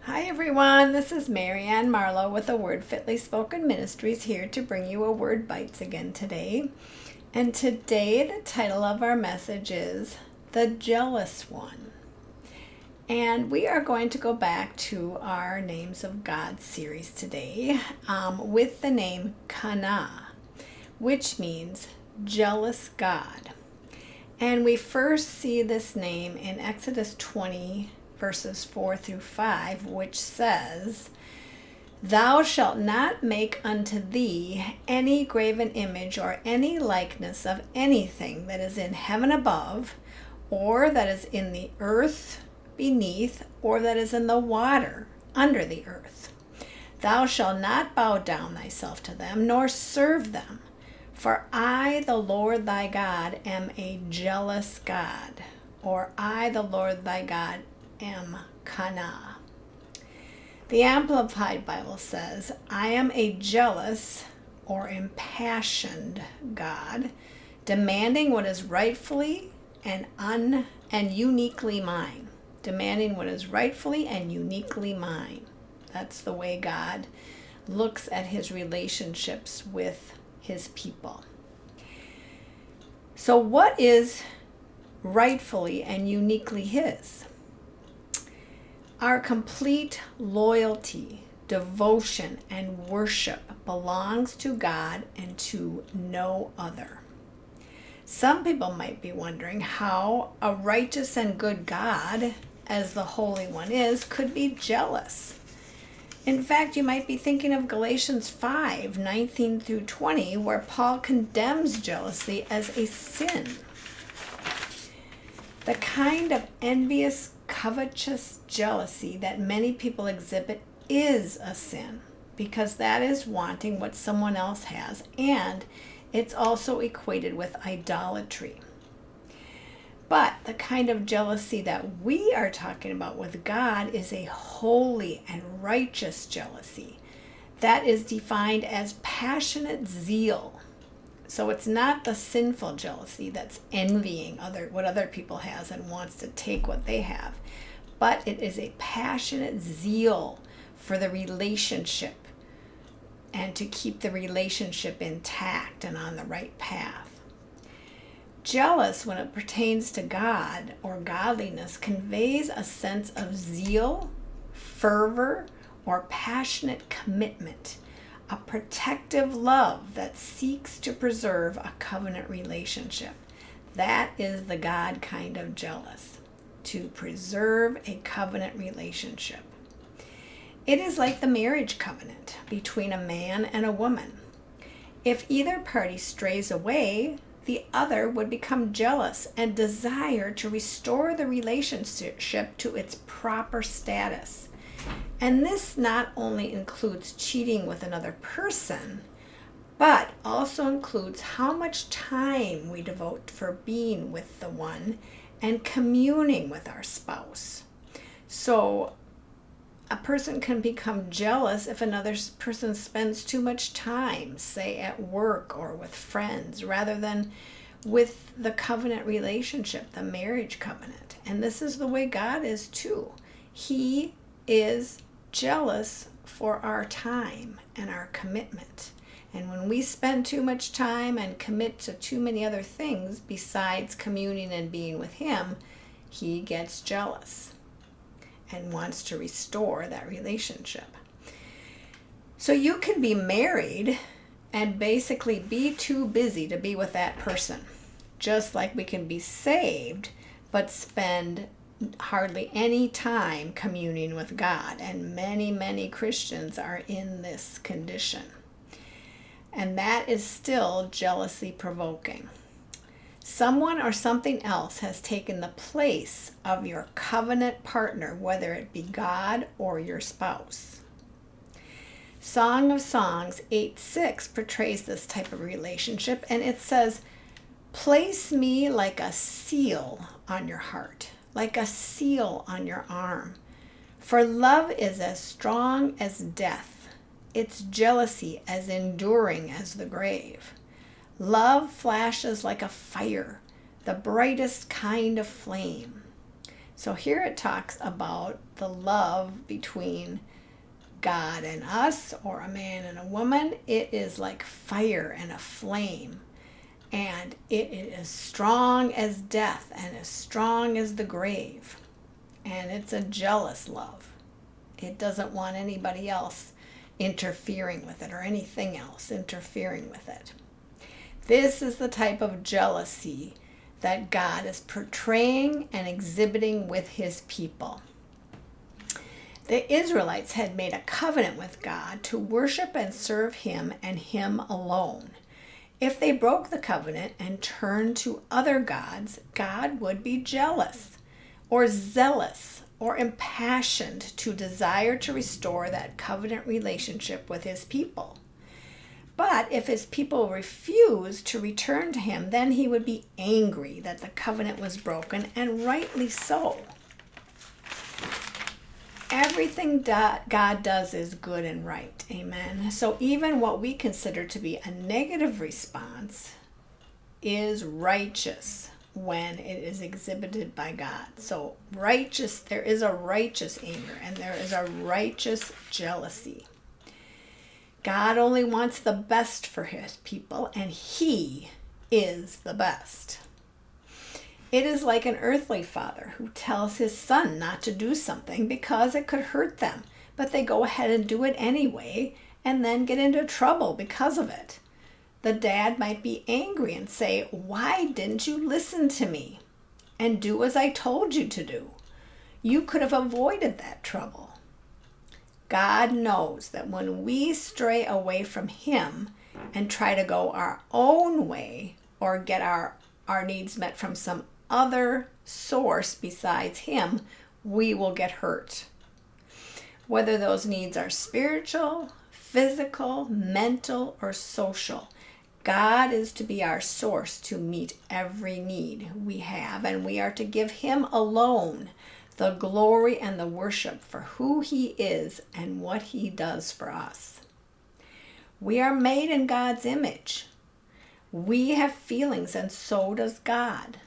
Hi everyone, this is Marianne Marlowe with the Word Fitly Spoken Ministries here to bring you a Word Bites again today. And today the title of our message is The Jealous One. And we are going to go back to our Names of God series today with the name Kanna, which means jealous God. And we first see this name in Exodus 20 verses 4 through 5, which says, "Thou shalt not make unto thee any graven image or any likeness of anything that is in heaven above, or that is in the earth beneath, or that is in the water under the earth. Thou shalt not bow down thyself to them, nor serve them. For I, the Lord thy God, am a jealous God," or "I, the Lord thy God, am Kanna." The Amplified Bible says, "I am a jealous or impassioned God, demanding what is rightfully and uniquely mine." Demanding what is rightfully and uniquely mine. That's the way God looks at his relationships with his people. So what is rightfully and uniquely his? Our complete loyalty, devotion, and worship belongs to God and to no other. Some people might be wondering how a righteous and good God, as the Holy One is, could be jealous. In fact, you might be thinking of Galatians 5:19 through 20, where Paul condemns jealousy as a sin. The kind of envious, covetous jealousy that many people exhibit is a sin, because that is wanting what someone else has, and it's also equated with idolatry. But the kind of jealousy that we are talking about with God is a holy and righteous jealousy that is defined as passionate zeal. So it's not the sinful jealousy that's envying what other people has and wants to take what they have, but it is a passionate zeal for the relationship and to keep the relationship intact and on the right path. Jealous, when it pertains to God or godliness, conveys a sense of zeal, fervor, or passionate commitment, a protective love that seeks to preserve a covenant relationship. That is the God kind of jealous, to preserve a covenant relationship. It is like the marriage covenant between a man and a woman. If either party strays away, the other would become jealous and desire to restore the relationship to its proper status. And this not only includes cheating with another person, but also includes how much time we devote for being with the one and communing with our spouse. So a person can become jealous if another person spends too much time, say at work or with friends, rather than with the covenant relationship, the marriage covenant. And this is the way God is too. He is jealous for our time and our commitment. And when we spend too much time and commit to too many other things besides communing and being with him, he gets jealous and wants to restore that relationship. So you can be married and basically be too busy to be with that person, just like we can be saved but spend hardly any time communing with God, and many Christians are in this condition, and that is still jealousy provoking. Someone or something else has taken the place of your covenant partner, whether it be God or your spouse. Song of Songs 8:6 portrays this type of relationship, and it says, "Place me like a seal on your heart, like a seal on your arm. For love is as strong as death, its jealousy as enduring as the grave. Love flashes like a fire, the brightest kind of flame. So here it talks about the love between God and us, or a man and a woman. It is like fire and a flame. And it is strong as death and as strong as the grave. And it's a jealous love. It doesn't want anybody else interfering with it, or anything else interfering with it. This is the type of jealousy that God is portraying and exhibiting with his people. The Israelites had made a covenant with God to worship and serve him and him alone. If they broke the covenant and turned to other gods, God would be jealous or zealous or impassioned to desire to restore that covenant relationship with his people. But if his people refused to return to him, then he would be angry that the covenant was broken, and rightly so. Everything God does is good and right. Amen. So even what we consider to be a negative response is righteous when it is exhibited by God. So righteous, there is a righteous anger and there is a righteous jealousy. God only wants the best for his people, and he is the best. It is like an earthly father who tells his son not to do something because it could hurt them, but they go ahead and do it anyway and then get into trouble because of it. The dad might be angry and say, "Why didn't you listen to me and do as I told you to do? You could have avoided that trouble." God knows that when we stray away from him and try to go our own way or get our needs met from some other source besides him, we will get hurt. Whether those needs are spiritual, physical, mental, or social, God is to be our source to meet every need we have, and we are to give him alone the glory and the worship for who he is and what he does for us. We are made in God's image. We have feelings, and so does God.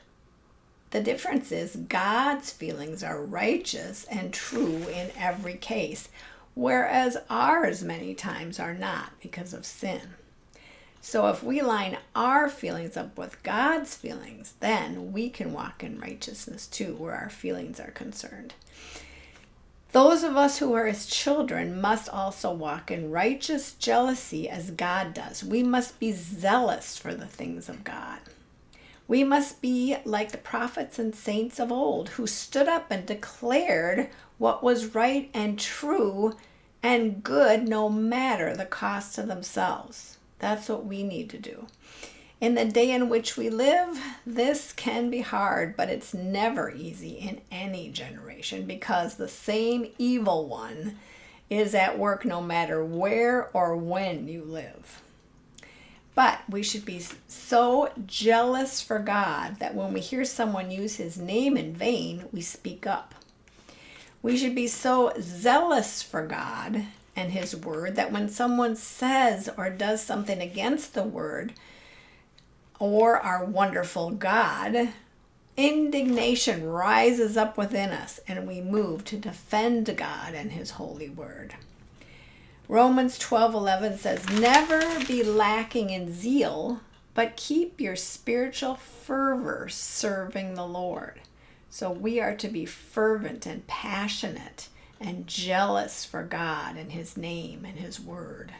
The difference is God's feelings are righteous and true in every case, whereas ours many times are not because of sin. So if we line our feelings up with God's feelings, then we can walk in righteousness too, where our feelings are concerned. Those of us who are his children must also walk in righteous jealousy as God does. We must be zealous for the things of God. We must be like the prophets and saints of old who stood up and declared what was right and true and good no matter the cost to themselves. That's what we need to do. In the day in which we live, this can be hard, but it's never easy in any generation because the same evil one is at work no matter where or when you live. But we should be so jealous for God that when we hear someone use his name in vain, we speak up. We should be so zealous for God and his word that when someone says or does something against the word or our wonderful God, indignation rises up within us and we move to defend God and his holy word. Romans 12:11 says, "Never be lacking in zeal, but keep your spiritual fervor serving the Lord." So we are to be fervent and passionate and jealous for God and his name and his word.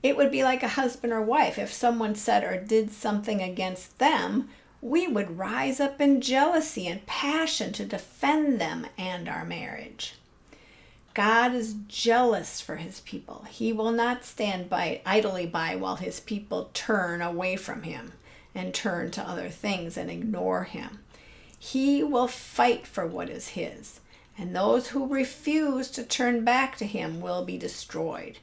It would be like a husband or wife. If someone said or did something against them, we would rise up in jealousy and passion to defend them and our marriage. God is jealous for his people. He will not stand idly by while his people turn away from him and turn to other things and ignore him. He will fight for what is his, and those who refuse to turn back to him will be destroyed.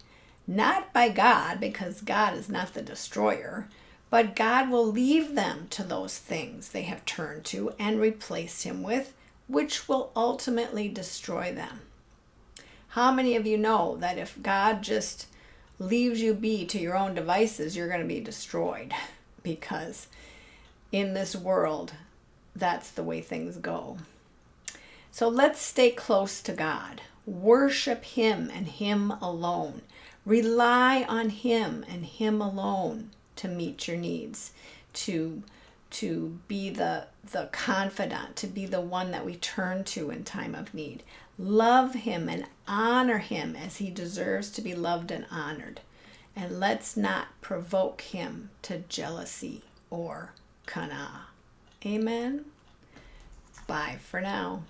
Not by God, because God is not the destroyer, but God will leave them to those things they have turned to and replaced him with, which will ultimately destroy them. How many of you know that if God just leaves you be to your own devices, you're going to be destroyed? Because in this world, that's the way things go. So let's stay close to God. Worship Him and Him alone. Rely on Him and Him alone to meet your needs, to be the confidant, to be the one that we turn to in time of need. Love Him and honor Him as He deserves to be loved and honored. And let's not provoke Him to jealousy or Kanna. Amen. Bye for now.